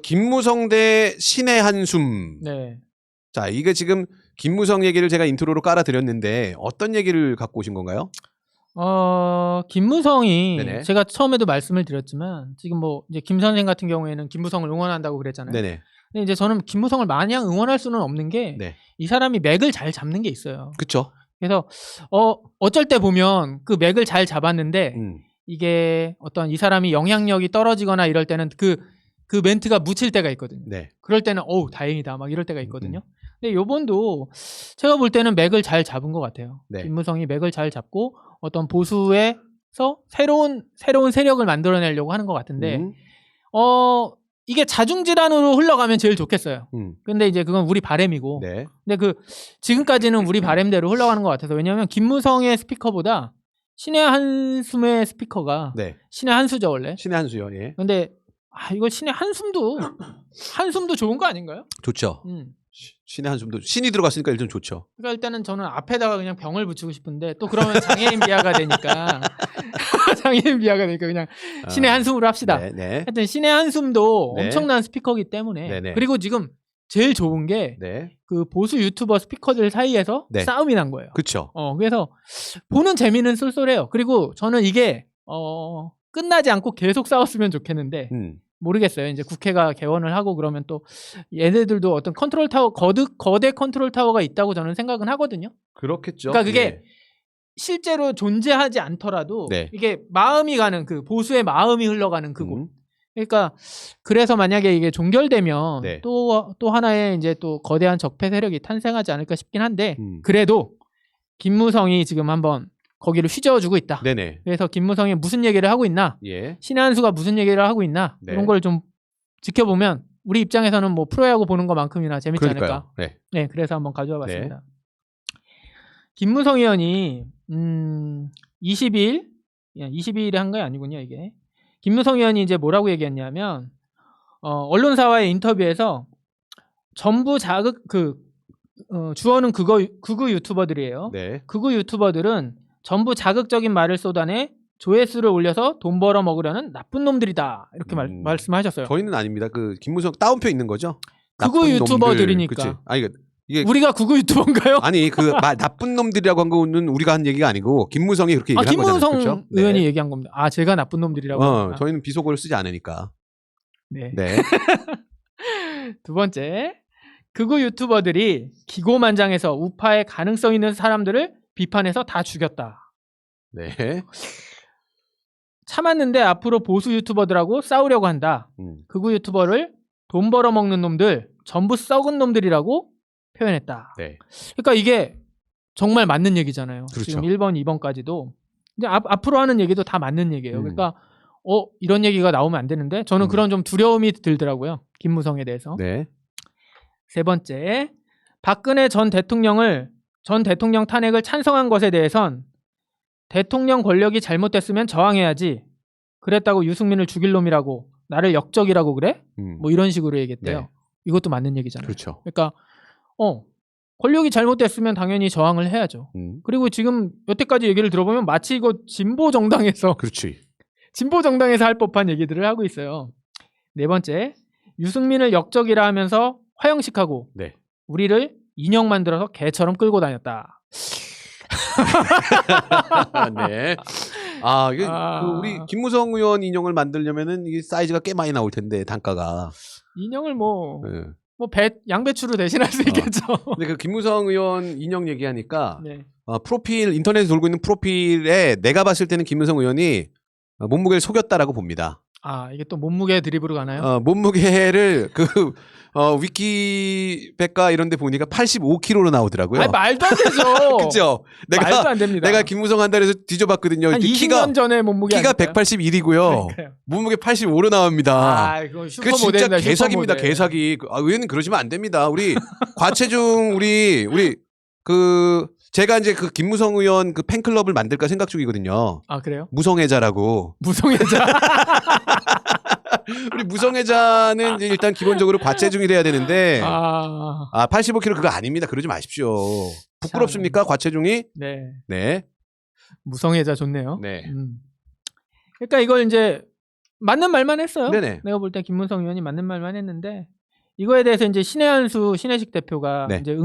김무성 대 신의 한숨. 네. 자, 이게 지금 김무성 얘기를 제가 인트로로 깔아드렸는데 어떤 얘기를 갖고 오신 건가요? 김무성이 네네. 제가 처음에도 말씀을 드렸지만 지금 뭐 이제 김 선생 같은 경우에는 김무성을 응원한다고 그랬잖아요. 네네. 근데 이제 저는 김무성을 마냥 응원할 수는 없는 게 이 네. 사람이 맥을 잘 잡는 게 있어요. 그쵸. 그래서 어쩔 때 보면 그 맥을 잘 잡았는데 이게 어떤 이 사람이 영향력이 떨어지거나 이럴 때는 그 멘트가 묻힐 때가 있거든요. 네. 그럴 때는 어우 다행이다 막 이럴 때가 있거든요. 근데 요번도 제가 볼 때는 맥을 잘 잡은 것 같아요. 네. 김무성이 맥을 잘 잡고 어떤 보수에서 새로운 세력을 만들어내려고 하는 것 같은데 이게 자중질환으로 흘러가면 제일 좋겠어요. 근데 이제 그건 우리 바램이고. 네. 근데 지금까지는 우리 바램대로 흘러가는 것 같아서 왜냐하면 김무성의 스피커보다 신의 한숨의 스피커가 네. 신의 한수죠 원래. 신의 한수요. 예. 근데 이거 신의 한숨도 좋은 거 아닌가요? 좋죠. 신의 한숨도 신이 들어갔으니까 일단 좋죠. 그러니까 일단은 저는 앞에다가 그냥 병을 붙이고 싶은데 또 그러면 장애인 비하가 되니까 장애인 비하가 되니까 그냥 신의 한숨으로 합시다. 네. 하여튼 신의 한숨도 네. 엄청난 스피커이기 때문에 네네. 그리고 지금 제일 좋은 게 그 보수 유튜버 스피커들 사이에서 싸움이 난 거예요. 그렇죠. 그래서 보는 재미는 쏠쏠해요. 그리고 저는 이게 끝나지 않고 계속 싸웠으면 좋겠는데 모르겠어요. 이제 국회가 개원을 하고 그러면 또 얘네들도 어떤 컨트롤 타워 거대 컨트롤 타워가 있다고 저는 생각은 하거든요. 그렇겠죠. 그러니까 그게 실제로 존재하지 않더라도 이게 마음이 가는 그 보수의 마음이 흘러가는 그곳. 그러니까 그래서 만약에 이게 종결되면 또 하나의 이제 또 거대한 적폐 세력이 탄생하지 않을까 싶긴 한데 그래도 김무성이 지금 한번 거기를 휘저어주고 있다. 네네. 그래서 김무성이 무슨 얘기를 하고 있나, 신의 한수가 무슨 얘기를 하고 있나 이런 걸 좀 지켜보면 우리 입장에서는 뭐 프로야구 보는 것만큼이나 재밌지 않을까. 네, 그래서 한번 가져와봤습니다. 김무성 의원이 22일에 한 게 아니군요 이게. 김무성 의원이 이제 뭐라고 얘기했냐면 언론사와의 인터뷰에서 전부 주어는 극우 유튜버들이에요. 극우 유튜버들은 전부 자극적인 말을 쏟아내 조회수를 올려서 돈 벌어 먹으려는 나쁜 놈들이다 이렇게 말씀하셨어요. 저희는 아닙니다. 그 김무성 따옴표 있는 거죠. 극우 유튜버들이니까. 이게 우리가 극우 유튜버인가요? 아니 나쁜 놈들이라고 한 거는 우리가 한 얘기가 아니고 김무성이 그렇게 얘기한 거잖아요. 김무성 의원이 얘기한 겁니다. 제가 나쁜 놈들이라고. 저희는 비속어를 쓰지 않으니까. 네. 두 번째, 극우 유튜버들이 기고만장해서 우파의 가능성 있는 사람들을 비판해서 다 죽였다. 참았는데 앞으로 보수 유튜버들하고 싸우려고 한다. 극우 유튜버를 돈 벌어먹는 놈들 전부 썩은 놈들이라고 표현했다. 그러니까 이게 정말 맞는 얘기잖아요. 그렇죠. 지금 1번, 2번까지도. 근데 앞으로 하는 얘기도 다 맞는 얘기예요. 그러니까 이런 얘기가 나오면 안 되는데 저는 그런 좀 두려움이 들더라고요. 김무성에 대해서. 세 번째, 박근혜 전 대통령 탄핵을 찬성한 것에 대해선 대통령 권력이 잘못됐으면 저항해야지. 그랬다고 유승민을 죽일 놈이라고 나를 역적이라고 그래? 뭐 이런 식으로 얘기했대요. 이것도 맞는 얘기잖아요. 그렇죠. 그러니까 권력이 잘못됐으면 당연히 저항을 해야죠. 그리고 지금 여태까지 얘기를 들어보면 마치 이거 진보 정당에서 할 법한 얘기들을 하고 있어요. 네 번째, 유승민을 역적이라 하면서 화형식하고 우리를 인형 만들어서 개처럼 끌고 다녔다. 우리 김무성 의원 인형을 만들려면은 이게 사이즈가 꽤 많이 나올 텐데 단가가. 인형을 양배추로 대신할 수 있겠죠. 근데 그 김무성 의원 인형 얘기하니까 프로필 인터넷에 돌고 있는 프로필에 내가 봤을 때는 김무성 의원이 몸무게를 속였다라고 봅니다. 이게 또 몸무게 드립으로 가나요? 몸무게를 위키백과 이런 데 보니까 85kg로 나오더라고요. 말도 안 되죠. 그죠? 말도 안 됩니다. 내가 김무성 한 달에서 뒤져봤거든요. 한 20년 전에 몸무게 키가 181이고요. 몸무게 85로 나옵니다. 그거 그 진짜 개사기입니다. 개사기. 의원님 그러시면 안 됩니다. 우리 과체중 제가 이제 그 김무성 의원 그 팬클럽을 만들까 생각 중이거든요. 그래요? 무성애자라고. 무성애자. 우리 무성애자는 이제 일단 기본적으로 과체중이래야 되는데 85kg 그거 아닙니다. 그러지 마십시오. 부끄럽습니까? 과체중이? 네. 무성애자 좋네요. 그러니까 이걸 이제 맞는 말만 했어요. 네네. 내가 볼 때 김문성 의원이 맞는 말만 했는데 이거에 대해서 이제 신혜한수 신혜식 대표가 네. 이제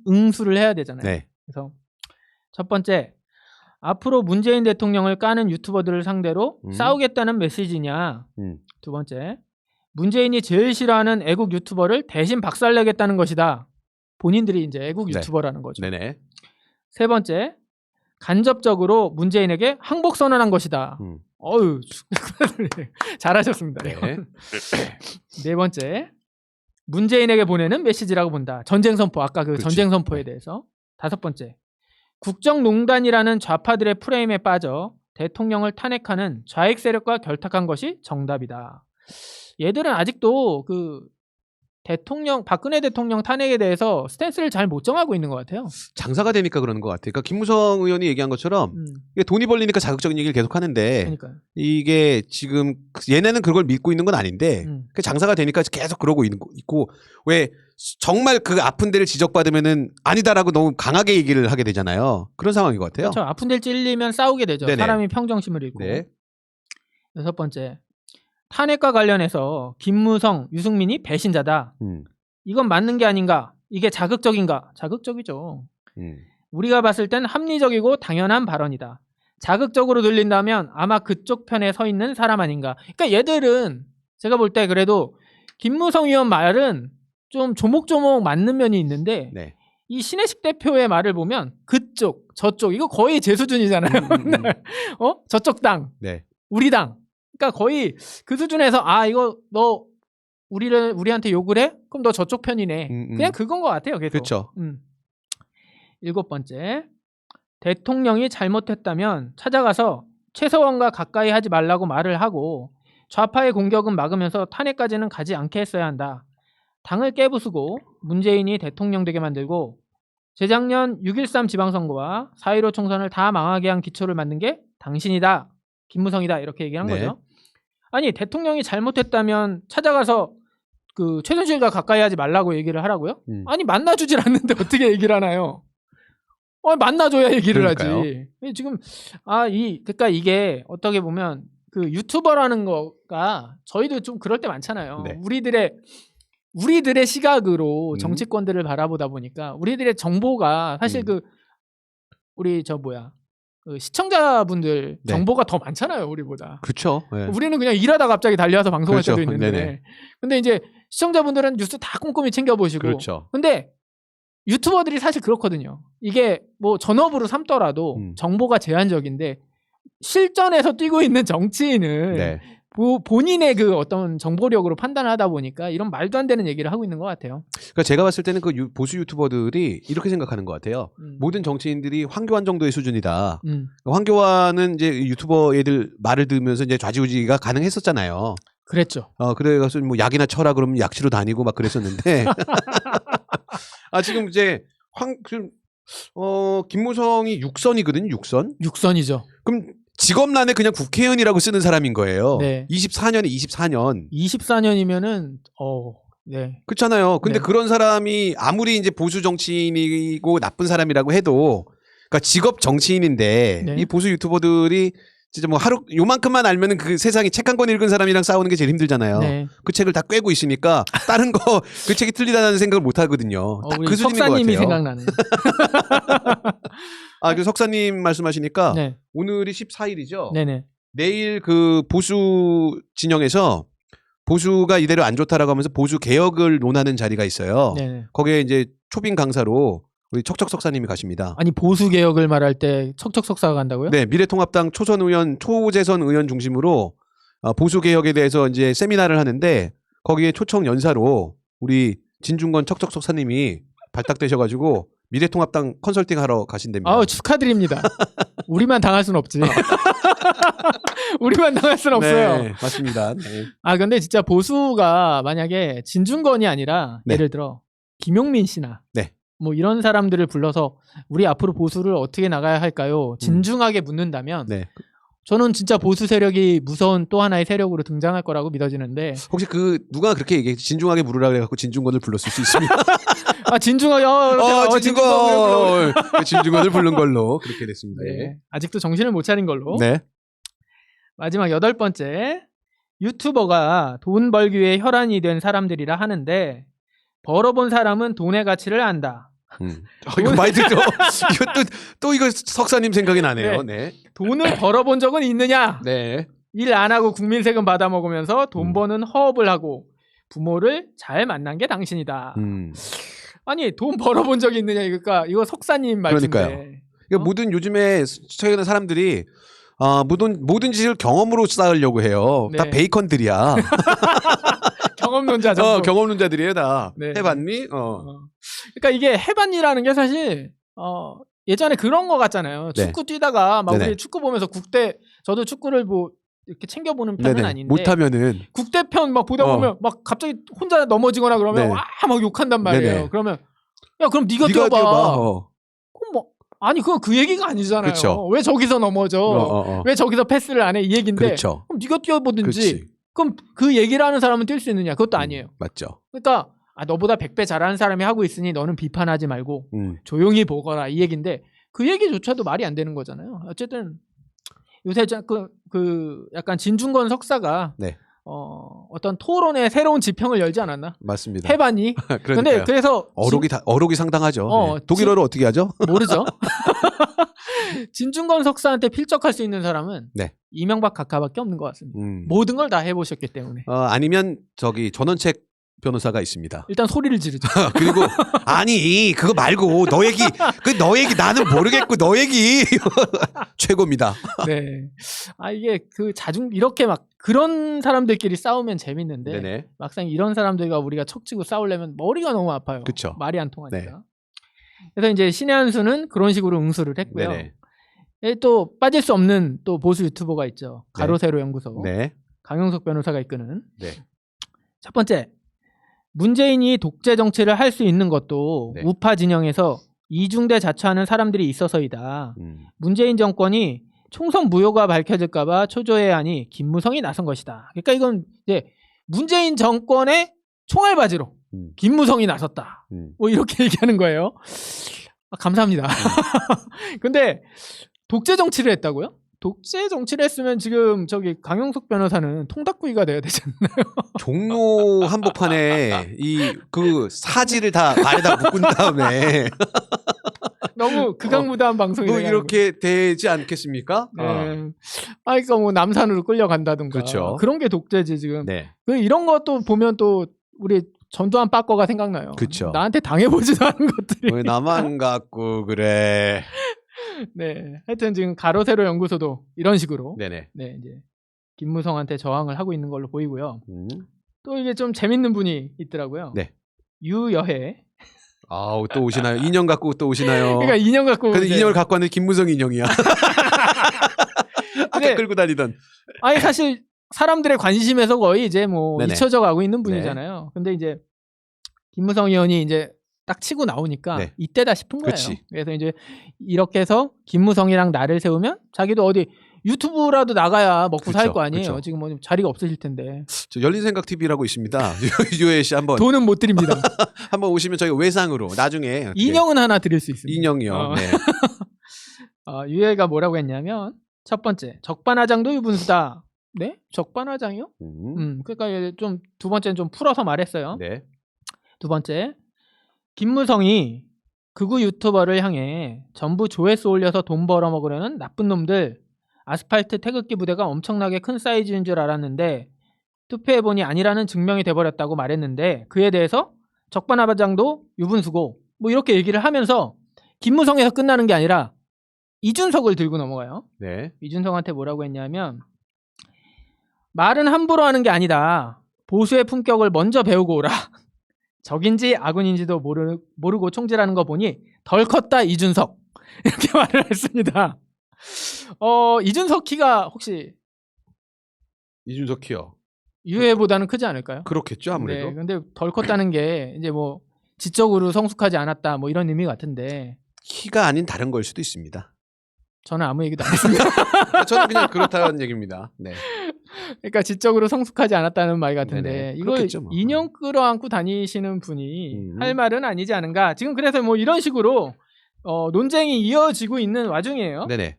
응수를 해야 되잖아요. 네. 그래서 첫 번째, 앞으로 문재인 대통령을 까는 유튜버들을 상대로 싸우겠다는 메시지냐. 두 번째, 문재인이 제일 싫어하는 애국 유튜버를 대신 박살내겠다는 것이다. 본인들이 이제 애국 네. 유튜버라는 거죠. 네네. 세 번째, 간접적으로 문재인에게 항복 선언한 것이다. 어유 잘하셨습니다. 네. 네 번째, 문재인에게 보내는 메시지라고 본다. 전쟁 선포, 아까 그 그렇지. 전쟁 선포에 대해서. 다섯 번째, 국정농단이라는 좌파들의 프레임에 빠져 대통령을 탄핵하는 좌익 세력과 결탁한 것이 정답이다. 얘들은 아직도 그 박근혜 대통령 탄핵에 대해서 스탠스를 잘 못 정하고 있는 것 같아요. 장사가 되니까 그러는 것 같아요. 그러니까 김무성 의원이 얘기한 것처럼 이게 돈이 벌리니까 자극적인 얘기를 계속 하는데 그러니까요. 이게 지금 얘네는 그걸 믿고 있는 건 아닌데 그 장사가 되니까 계속 그러고 있고 왜 정말 그 아픈 데를 지적받으면은 아니다라고 너무 강하게 얘기를 하게 되잖아요. 그런 상황인 것 같아요. 그렇죠. 아픈 데를 찔리면 싸우게 되죠. 네네. 사람이 평정심을 잃고. 네. 여섯 번째, 탄핵과 관련해서 김무성, 유승민이 배신자다. 이건 맞는 게 아닌가? 이게 자극적인가? 자극적이죠. 우리가 봤을 땐 합리적이고 당연한 발언이다. 자극적으로 들린다면 아마 그쪽 편에 서 있는 사람 아닌가. 그러니까 얘들은 제가 볼 때 그래도 김무성 의원 말은 좀 조목조목 맞는 면이 있는데 네. 이 신혜식 대표의 말을 보면 그쪽, 저쪽 이거 거의 제 수준이잖아요. 저쪽 당, 네. 우리 당. 그러니까 거의 그 수준에서 이거 너 우리한테 욕을 해? 그럼 너 저쪽 편이네. 그냥 그건 것 같아요. 계속. 그렇죠. 일곱 번째, 대통령이 잘못했다면 찾아가서 최서원과 가까이 하지 말라고 말을 하고 좌파의 공격은 막으면서 탄핵까지는 가지 않게 했어야 한다. 당을 깨부수고 문재인이 대통령 되게 만들고 재작년 6.13 지방선거와 4.15 총선을 다 망하게 한 기초를 만든 게 당신이다. 김무성이다. 이렇게 얘기한 네. 거죠. 아니 대통령이 잘못했다면 찾아가서 그 최순실과 가까이 하지 말라고 얘기를 하라고요? 아니 만나주질 않는데 어떻게 얘기를 하나요? 만나줘야 얘기를 그러니까요. 하지. 지금 그러니까 이게 어떻게 보면 그 유튜버라는 거가 저희도 좀 그럴 때 많잖아요. 네. 우리들의 시각으로 정치권들을 바라보다 보니까 우리들의 정보가 사실 우리 그 시청자분들 네. 정보가 더 많잖아요, 우리보다. 그렇죠. 네. 우리는 그냥 일하다 갑자기 달려와서 방송할 그렇죠. 때도 있는데. 네네. 근데 이제 시청자분들은 뉴스 다 꼼꼼히 챙겨보시고. 그렇죠. 근데 유튜버들이 사실 그렇거든요. 이게 뭐 전업으로 삼더라도 정보가 제한적인데 실전에서 뛰고 있는 정치인을 네. 본인의 그 어떤 정보력으로 판단을 하다 보니까 이런 말도 안 되는 얘기를 하고 있는 것 같아요. 그러니까 제가 봤을 때는 그 보수 유튜버들이 이렇게 생각하는 것 같아요. 모든 정치인들이 황교안 정도의 수준이다. 황교안은 이제 유튜버 애들 말을 들으면서 이제 좌지우지가 가능했었잖아요. 그랬죠. 그래서 뭐 약이나 쳐라 그러면 약치로 다니고 막 그랬었는데. 지금 이제 김무성이 6선이거든요. 6선. 6선이죠. 그럼 직업란에 그냥 국회의원이라고 쓰는 사람인 거예요. 네. 24년에 24년. 24년이면은 네. 그렇잖아요. 근데 네. 그런 사람이 아무리 이제 보수 정치인이고 나쁜 사람이라고 해도 그러니까 직업 정치인인데 네. 이 보수 유튜버들이 진짜 뭐 하루 요만큼만 알면은 그 세상에 책 한 권 읽은 사람이랑 싸우는 게 제일 힘들잖아요. 네. 그 책을 다 꿰고 있으니까 다른 거 그 책이 틀리다는 생각을 못 하거든요. 딱 우리 그 수준인 것 석사님이 같아요. 생각나네. 그 석사님 말씀하시니까 네. 오늘이 14일이죠. 네네. 내일 그 보수 진영에서 보수가 이대로 안 좋다라고 하면서 보수 개혁을 논하는 자리가 있어요. 네네. 거기에 이제 초빙 강사로 우리 척척 석사님이 가십니다. 아니 보수 개혁을 말할 때 척척 석사가 간다고요? 네, 미래통합당 초선 의원, 초재선 의원 중심으로 보수 개혁에 대해서 이제 세미나를 하는데 거기에 초청 연사로 우리 진중권 척척 석사님이 발탁되셔가지고 미래통합당 컨설팅 하러 가신답니다. 축하드립니다. 우리만 당할 순 없지. 우리만 당할 순 없어요. 네, 맞습니다. 네. 근데 진짜 보수가 만약에 진중권이 아니라 네. 예를 들어 김용민 씨나 네. 뭐 이런 사람들을 불러서 우리 앞으로 보수를 어떻게 나가야 할까요? 진중하게 묻는다면 네. 저는 진짜 보수 세력이 무서운 또 하나의 세력으로 등장할 거라고 믿어지는데 혹시 누가 그렇게 얘기해 진중하게 물으라 그래갖고 진중권을 불렀을 수 있습니다. 진중하게 진중권 진중권을 부른 걸로 그렇게 됐습니다. 네. 아직도 정신을 못 차린 걸로. 네. 마지막 8번째, 유튜버가 돈 벌기 위해 혈안이 된 사람들이라 하는데 벌어본 사람은 돈의 가치를 안다. 이거 많이 듣죠. 이거 또 이거 석사님 생각이 나네요. 네. 돈을 벌어본 적은 있느냐? 네. 일 안 하고 국민 세금 받아 먹으면서 돈 버는 허업을 하고 부모를 잘 만난 게 당신이다. 아니 돈 벌어본 적이 있느냐? 그러니까 이거 석사님 말씀인데. 그러니까요. 그러니까 모든 요즘에 최근에 사람들이 모든 짓을 경험으로 쌓으려고 해요. 네. 다 베이컨들이야. 경험론자 전부. 경험론자들이에요 다. 네. 해봤니? 그러니까 이게 해봤니라는 게 사실 예전에 그런 거 같잖아요. 네. 축구 뛰다가 막 네네. 우리 축구 보면서 저도 축구를 뭐 이렇게 챙겨보는 편은 네네. 아닌데 못하면은 국대편 막 보다 보면 막 갑자기 혼자 넘어지거나 그러면 네네. 와 막 욕한단 말이에요. 네네. 그러면 야 그럼 네가 네가 뛰어봐. 뛰어봐. 그럼 뭐 아니 그건 그 얘기가 아니잖아요. 그쵸. 왜 저기서 넘어져? 왜 저기서 패스를 안 해? 이 얘기인데 그렇죠. 그럼 네가 뛰어보든지. 그렇지. 그럼 그 얘기를 하는 사람은 뛸 수 있느냐? 그것도 아니에요. 맞죠. 그러니까 너보다 100배 잘하는 사람이 하고 있으니 너는 비판하지 말고 조용히 보거라 이 얘기인데 그 얘기조차도 말이 안 되는 거잖아요. 어쨌든 요새 그 약간 진중권 석사가 네. 어떤 토론의 새로운 지평을 열지 않았나? 맞습니다. 해봤니? 그러니까요. 근데 그래서 어록이 상당하죠. 네. 독일어로 어떻게 하죠? 모르죠. 진중권 석사한테 필적할 수 있는 사람은 네. 이명박 각하밖에 없는 것 같습니다. 모든 걸 다 해보셨기 때문에. 아니면 전원책 변호사가 있습니다. 일단 소리를 지르죠. 그리고 아니 그거 말고 너 얘기 나는 모르겠고 너 얘기 최고입니다. 네. 이게 이렇게 막 그런 사람들끼리 싸우면 재밌는데 네네. 막상 이런 사람들과 우리가 척치고 싸우려면 머리가 너무 아파요. 그쵸. 말이 안 통하니까. 네. 그래서 이제 신의 한 수는 그런 식으로 응수를 했고요. 네네. 또 빠질 수 없는 또 보수 유튜버가 있죠. 네. 가로세로 연구소. 네. 강용석 변호사가 이끄는. 네. 첫 번째. 문재인이 독재 정치를 할 수 있는 것도 네. 우파 진영에서 이중대 자처하는 사람들이 있어서이다. 문재인 정권이 총선 무효가 밝혀질까봐 초조해야 하니 김무성이 나선 것이다. 그러니까 이건 이제 문재인 정권의 총알바지로 김무성이 나섰다. 뭐 이렇게 얘기하는 거예요. 감사합니다. 근데 독재 정치를 했다고요? 독재 정치를 했으면 지금 강용석 변호사는 통닭구이가 돼야 되지 않나요? 종로 한복판에 그 사지를 다 발에다 묶은 다음에 너무 극악무도한 방송이 뭐 이렇게 되지 않겠습니까? 네. 그러니까 뭐 남산으로 끌려간다든가 그렇죠. 그런 게 독재지 지금. 네. 이런 것도 보면 또 우리 전두환 빠꺼가 생각나요. 그렇죠. 나한테 당해보지도 않은 것들이. 왜 나만 갖고 그래? 네, 하여튼 지금 가로세로 연구소도 이런 식으로 네네. 네, 이제 김무성한테 저항을 하고 있는 걸로 보이고요. 또 이게 좀 재밌는 분이 있더라고요. 네. 유여해. 또 오시나요? 인형 갖고 또 오시나요? 그러니까 인형 갖고. 근데 인형을 갖고 왔는데 김무성 인형이야. 아까 끌고 다니던. 아니 사실 사람들의 관심에서 거의 이제 뭐 네네. 잊혀져 가고 있는 분이잖아요. 근데 이제 김무성 의원이 이제 딱 치고 나오니까 네. 이때다 싶은 거예요. 그치. 그래서 이제 이렇게 해서 김무성이랑 나를 세우면 자기도 어디 유튜브라도 나가야 먹고 살 거 아니에요. 그쵸. 지금 뭐 자리가 없으실 텐데. 저 열린생각 TV라고 있습니다. 유해 씨 한번 돈은 못 드립니다. 한번 오시면 저희가 외상으로 나중에 인형은 하나 드릴 수 있습니다. 인형이요. 네. 유해가 뭐라고 했냐면 첫 번째 적반하장도 유분수다. 네? 적반하장이요? 그러니까 좀 두 번째는 좀 풀어서 말했어요. 네. 두 번째 김무성이 극우 유튜버를 향해 전부 조회수 올려서 돈 벌어먹으려는 나쁜 놈들, 아스팔트 태극기 부대가 엄청나게 큰 사이즈인 줄 알았는데 투표해보니 아니라는 증명이 돼버렸다고 말했는데 그에 대해서 적반하장도 유분수고 뭐 이렇게 얘기를 하면서 김무성에서 끝나는 게 아니라 이준석을 들고 넘어가요. 네. 이준석한테 뭐라고 했냐면 말은 함부로 하는 게 아니다. 보수의 품격을 먼저 배우고 오라. 적인지 아군인지도 모르고 총질하는 거 보니 덜 컸다 이준석. 이렇게 말을 했습니다. 이준석 키가 혹시 이준석 키요. 유해보다는 크지 않을까요? 그렇겠죠 아무래도. 네, 근데 덜 컸다는 게 이제 뭐 지적으로 성숙하지 않았다 뭐 이런 의미 같은데 키가 아닌 다른 걸 수도 있습니다. 저는 아무 얘기도 안 했습니다. 저는 그냥 그렇다는 얘기입니다. 네. 그러니까 지적으로 성숙하지 않았다는 말 같은데 네네. 이거 그렇겠죠, 뭐. 인형 끌어안고 다니시는 분이 할 말은 아니지 않은가. 지금 그래서 뭐 이런 식으로 논쟁이 이어지고 있는 와중이에요. 네네.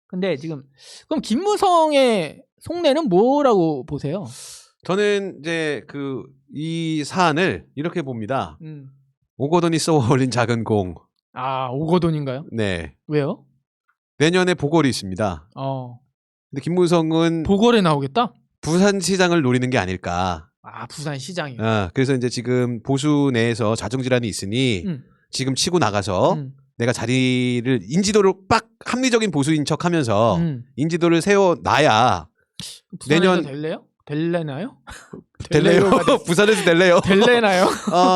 근데 지금 그럼 김무성의 속내는 뭐라고 보세요? 저는 이제 이 사안을 이렇게 봅니다. 오거돈이 쏘아올린 작은 공. 아, 오거돈인가요? 네. 왜요? 내년에 보궐이 있습니다. 근데 김무성은 보궐에 나오겠다? 부산시장을 노리는 게 아닐까. 아, 부산시장이요. 그래서 이제 지금 보수 내에서 자정질환이 있으니 지금 치고 나가서 내가 자리를 인지도를 빡 합리적인 보수인 척하면서 인지도를 세워놔야 내년 될래요? 될래나요? 될래요? 부산에서 될래요? 될래나요?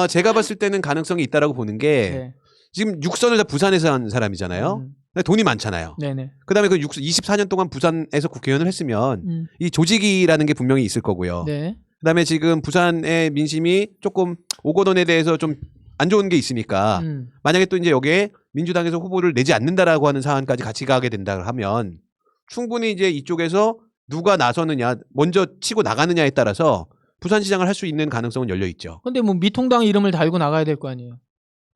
제가 봤을 때는 가능성이 있다라고 보는 게 네. 지금 6선을 다 부산에서 한 사람이잖아요. 돈이 많잖아요. 네네. 그다음에 24년 동안 부산에서 국회의원을 했으면 이 조직이라는 게 분명히 있을 거고요. 네. 그다음에 지금 부산의 민심이 조금 오거돈에 대해서 좀 안 좋은 게 있으니까 만약에 또 이제 여기에 민주당에서 후보를 내지 않는다라고 하는 사안까지 같이 가게 된다 하면 충분히 이제 이쪽에서 누가 나서느냐 먼저 치고 나가느냐에 따라서 부산시장을 할 수 있는 가능성은 열려 있죠. 근데 뭐 미통당 이름을 달고 나가야 될 거 아니에요.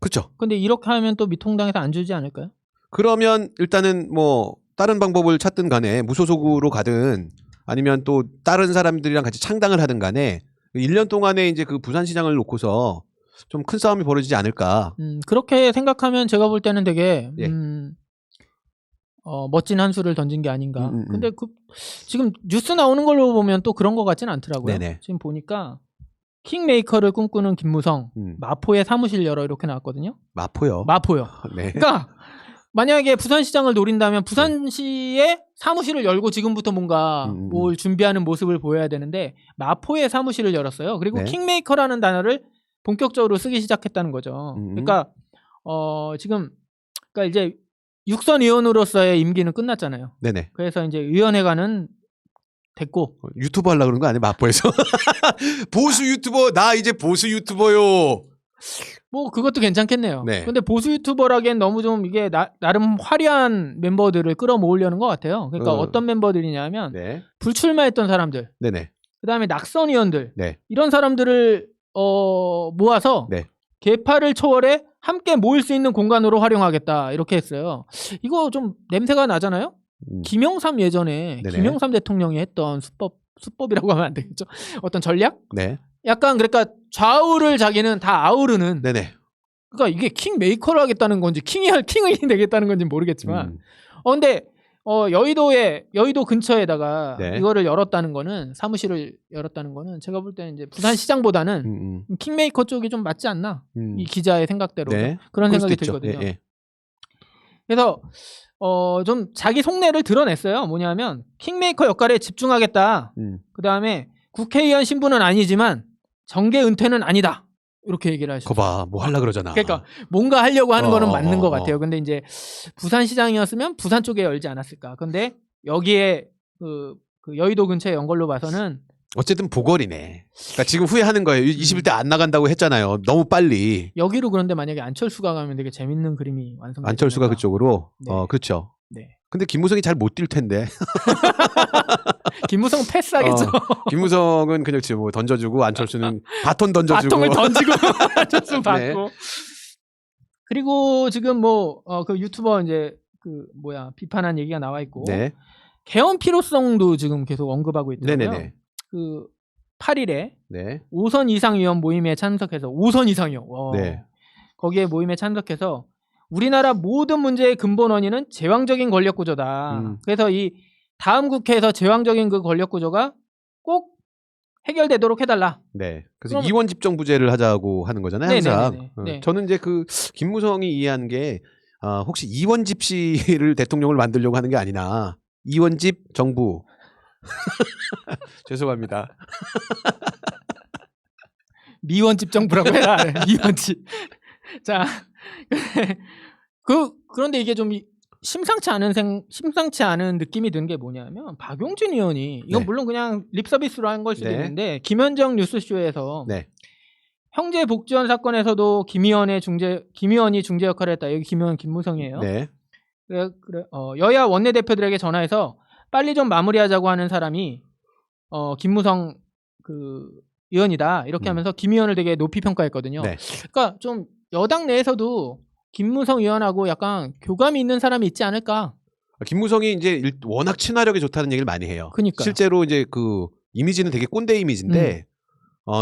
그렇죠. 근데 이렇게 하면 또 미통당에서 안 주지 않을까요? 그러면 일단은 뭐 다른 방법을 찾든 간에 무소속으로 가든 아니면 또 다른 사람들이랑 같이 창당을 하든 간에 1년 동안에 이제 그 부산시장을 놓고서 좀 큰 싸움이 벌어지지 않을까. 그렇게 생각하면 제가 볼 때는 되게 예. 멋진 한 수를 던진 게 아닌가. 근데 지금 뉴스 나오는 걸로 보면 또 그런 것 같지는 않더라고요. 네네. 지금 보니까 킹메이커를 꿈꾸는 김무성 마포에 사무실 열어 이렇게 나왔거든요. 마포요. 네. 그러니까 만약에 부산시장을 노린다면 부산시에 사무실을 열고 지금부터 뭔가 뭘 준비하는 모습을 보여야 되는데 마포에 사무실을 열었어요. 그리고 네. 킹메이커라는 단어를 본격적으로 쓰기 시작했다는 거죠. 그러니까 지금 그러니까 이제 육선 의원으로서의 임기는 끝났잖아요. 네네. 그래서 이제 의원회관은 됐고 유튜버 하려고 그런 거 아니에요? 마포에서. 보수 유튜버 나 이제 보수 유튜버요. 뭐 그것도 괜찮겠네요. 네. 근데 보수 유튜버라기엔 너무 좀 이게 나름 화려한 멤버들을 끌어모으려는 것 같아요. 그러니까 어떤 멤버들이냐면 네. 불출마했던 사람들, 네네. 그다음에 낙선 의원들 네. 이런 사람들을 모아서 네. 계파를 초월해 함께 모일 수 있는 공간으로 활용하겠다 이렇게 했어요. 이거 좀 냄새가 나잖아요. 김영삼 예전에 네네. 김영삼 대통령이 했던 수법이라고 하면 안 되겠죠. 어떤 전략? 네. 약간 그러니까 좌우를 자기는 다 아우르는. 네네. 그러니까 이게 킹 메이커를 하겠다는 건지 킹이 되겠다는 건지 모르겠지만. 근데 여의도 근처에다가 네. 이거를 열었다는 거는 사무실을 열었다는 거는 제가 볼 때는 이제 부산시장보다는 킹메이커 쪽이 좀 맞지 않나 이 기자의 생각대로 네. 그런 생각이 수도 있죠. 들거든요. 예, 예. 그래서 좀 자기 속내를 드러냈어요. 뭐냐면 킹메이커 역할에 집중하겠다. 그 다음에 국회의원 신분은 아니지만 정계 은퇴는 아니다. 이렇게 얘기를 하셨어요. 거봐, 뭐 하려 그러잖아. 그러니까 뭔가 하려고 하는 거는 맞는 것 같아요. 근데 이제 부산시장이었으면 부산 쪽에 열지 않았을까. 근데 여기에 그 여의도 근처에 연 걸로 봐서는 어쨌든 보궐이네. 그러니까 지금 후회하는 거예요. 21대 안 나간다고 했잖아요. 너무 빨리. 여기로 그런데 만약에 안철수가 가면 되게 재밌는 그림이 완성되지 안철수가 않을까. 그쪽으로. 네. 그렇죠. 네. 근데 김무성이 잘 못 뛸 텐데. 김무성 패스하겠죠. 김무성은 그냥 지금 뭐 던져주고 안철수는 바톤 던져주고. 바통을 던지고 안철수 받고. 네. 그리고 지금 그 유튜버 이제 비판한 얘기가 나와 있고. 네. 개헌 필요성도 지금 계속 언급하고 있더라고요. 네네네. 그 8일에 네. 5선 이상 의원 모임에 참석해서 5선 이상이요. 네. 거기에 모임에 참석해서 우리나라 모든 문제의 근본 원인은 제왕적인 권력 구조다. 그래서 이 다음 국회에서 제왕적인 그 권력 구조가 꼭 해결되도록 해달라. 네. 그래서 이원 집정부제를 하자고 하는 거잖아요. 항상. 네. 저는 이제 그 김무성이 이해한 게 혹시 이원집 씨를 대통령을 만들려고 하는 게 아니나 이원집 정부. 죄송합니다. 미원집 정부라고 해라. 미원집. 자, 그런데 이게 좀 심상치 않은 느낌이 드는 게 뭐냐면 박용진 의원이 이건 네. 물론 그냥 립서비스로 한 걸 수도 네. 있는데 김현정 뉴스쇼에서 네. 형제 복지원 사건에서도 김 의원이 중재 역할을 했다. 여기 김 의원 김무성이에요. 네. 그래, 여야 원내대표들에게 전화해서 빨리 좀 마무리하자고 하는 사람이 김무성 그 의원이다. 이렇게 하면서 김 의원을 되게 높이 평가했거든요. 네. 그러니까 좀 여당 내에서도 김무성 의원하고 약간 교감이 있는 사람이 있지 않을까? 김무성이 이제 워낙 친화력이 좋다는 얘기를 많이 해요. 그러니까요. 실제로 이제 그 이미지는 되게 꼰대 이미지인데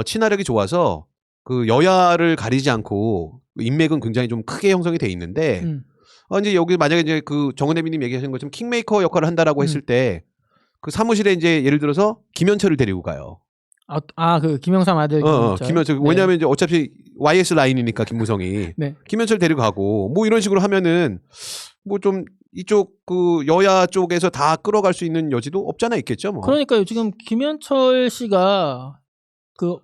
친화력이 좋아서 그 여야를 가리지 않고 인맥은 굉장히 좀 크게 형성이 돼 있는데 이제 여기 만약에 이제 그 정은혜미님 얘기하신 것처럼 킹메이커 역할을 한다라고 했을 때 그 사무실에 이제 예를 들어서 김현철을 데리고 가요. 그 김영삼 아들 김현철. 네. 왜냐하면 이제 어차피 YS 라인이니까 김무성이 네. 김현철 데리고 가고 뭐 이런 식으로 하면은 뭐 좀 이쪽 그 여야 쪽에서 다 끌어갈 수 있는 여지도 없잖아 있겠죠. 뭐. 그러니까요. 지금 김현철 씨가 그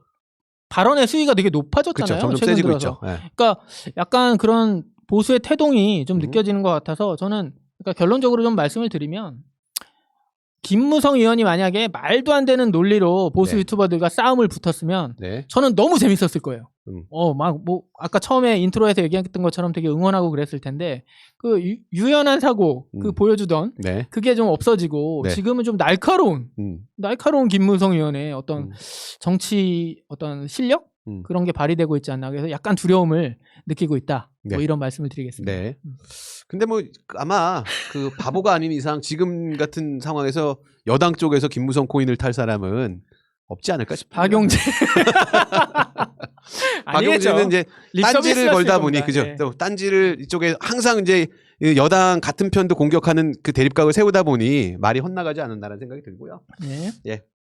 발언의 수위가 되게 높아졌잖아요. 그쵸, 점점 최근 세지고 들어서. 있죠. 네. 그러니까 약간 그런 보수의 태동이 좀 느껴지는 것 같아서 저는 그러니까 결론적으로 좀 말씀을 드리면 김무성 의원이 만약에 말도 안 되는 논리로 보수 유튜버들과 싸움을 붙었으면 저는 너무 재밌었을 거예요. 막 뭐 아까 처음에 인트로에서 얘기했던 것처럼 되게 응원하고 그랬을 텐데 그 유연한 사고 그 보여주던 그게 좀 없어지고 지금은 좀 날카로운 김무성 의원의 어떤 정치 어떤 실력 그런 게 발휘되고 있지 않나. 그래서 약간 두려움을 느끼고 있다. 뭐 이런 말씀을 드리겠습니다. 네. 근데 뭐 아마 그 바보가 아닌 이상 지금 같은 상황에서 여당 쪽에서 김무성 코인을 탈 사람은 없지 않을까 싶어요. 박용재. 박용재는 이제 딴지를 걸다 보니 그죠. 네. 또 딴지를 이쪽에 항상 이제 여당 같은 편도 공격하는 그 대립각을 세우다 보니 말이 헛나가지 않는다는 생각이 들고요. 네. 예.